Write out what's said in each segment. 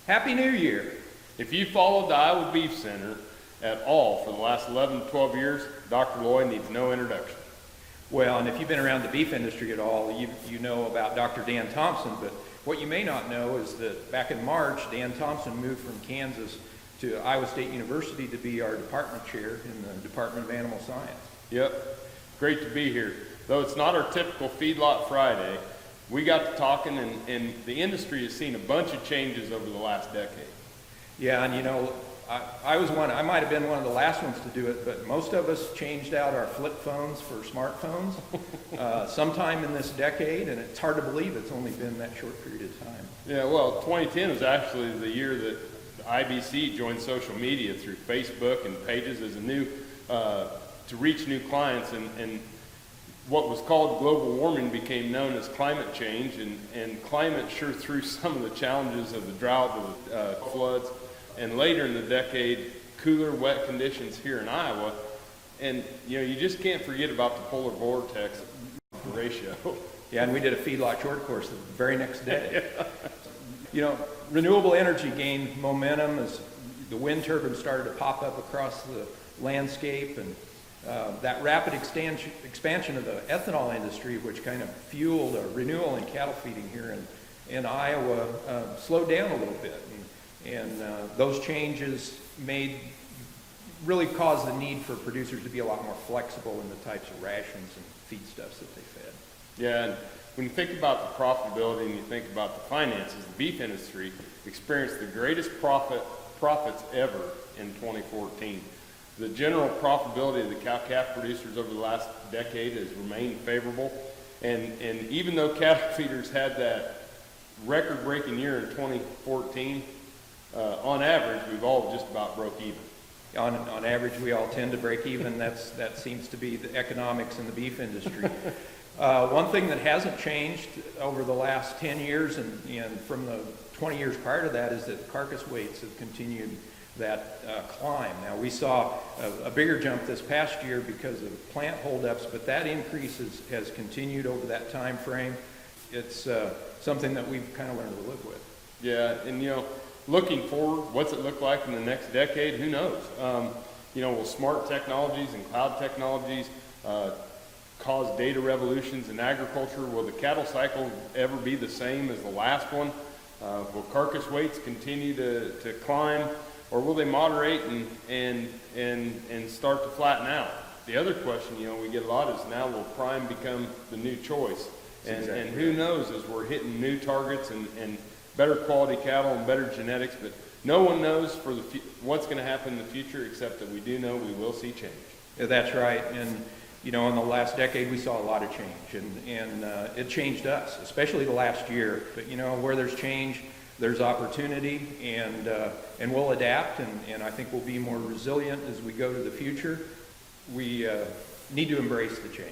Happy New Year. If you followed the Iowa Beef Center at all for the last 11 to 12 years, Dr. Lloyd needs no introduction. Well, and if you've been around the beef industry at all, you know about Dr. Dan Thompson, but what you may not know is that back in March, Dan Thompson moved from Kansas to Iowa State University to be our department chair in the Department of Animal Science. Yep, great to be here. Though it's not our typical Feedlot Friday, we got to talking, and the industry has seen a bunch of changes over the last decade. Yeah, and you know, I might have been one of the last ones to do it, but most of us changed out our flip phones for smartphones sometime in this decade, and it's hard to believe it's only been that short period of time. Yeah, well, 2010 was actually the year that the IBC joined social media through Facebook and pages as a new, to reach new clients, and what was called global warming became known as climate change, and climate sure threw some of the challenges of the drought, the floods, and later in the decade, cooler, wet conditions here in Iowa. And you know, you just can't forget about the polar vortex ratio. Yeah, and we did a feedlot short course the very next day. You know, renewable energy gained momentum as the wind turbines started to pop up across the landscape, and that rapid expansion of the ethanol industry, which kind of fueled a renewal in cattle feeding here in Iowa, slowed down a little bit. And those changes really caused the need for producers to be a lot more flexible in the types of rations and feedstuffs that they fed. Yeah, and when you think about the profitability and you think about the finances, the beef industry experienced the greatest profits ever in 2014. The general profitability of the cow-calf producers over the last decade has remained favorable, and even though cattle feeders had that record-breaking year in 2014, on average, we've all just about broke even. On average, we all tend to break even. That seems to be the economics in the beef industry. One thing that hasn't changed over the last 10 years and from the 20 years prior to that is that carcass weights have continued that climb. Now, we saw a bigger jump this past year because of plant holdups, but that increase has continued over that time frame. It's something that we've kind of learned to live with. Yeah, and you know, looking forward, what's it look like in the next decade? Who knows? You know, will smart technologies and cloud technologies cause data revolutions in agriculture? Will the cattle cycle ever be the same as the last one? Will carcass weights continue to climb, or will they moderate and start to flatten out? The other question, you know, we get a lot is, now will prime become the new choice? And who knows, as we're hitting new targets and better quality cattle and better genetics, but no one knows for what's going to happen in the future, except that we do know we will see change. Yeah, that's right. And you know, in the last decade, we saw a lot of change, and it changed us, especially the last year. But you know, where there's change, there's opportunity, and we'll adapt, and I think we'll be more resilient as we go to the future. We need to embrace the change.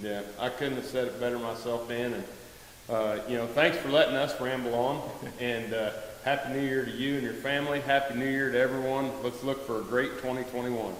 Yeah, I couldn't have said it better myself, Dan. And you know, thanks for letting us ramble on, and Happy New Year to you and your family. Happy New Year to everyone. Let's look for a great 2021.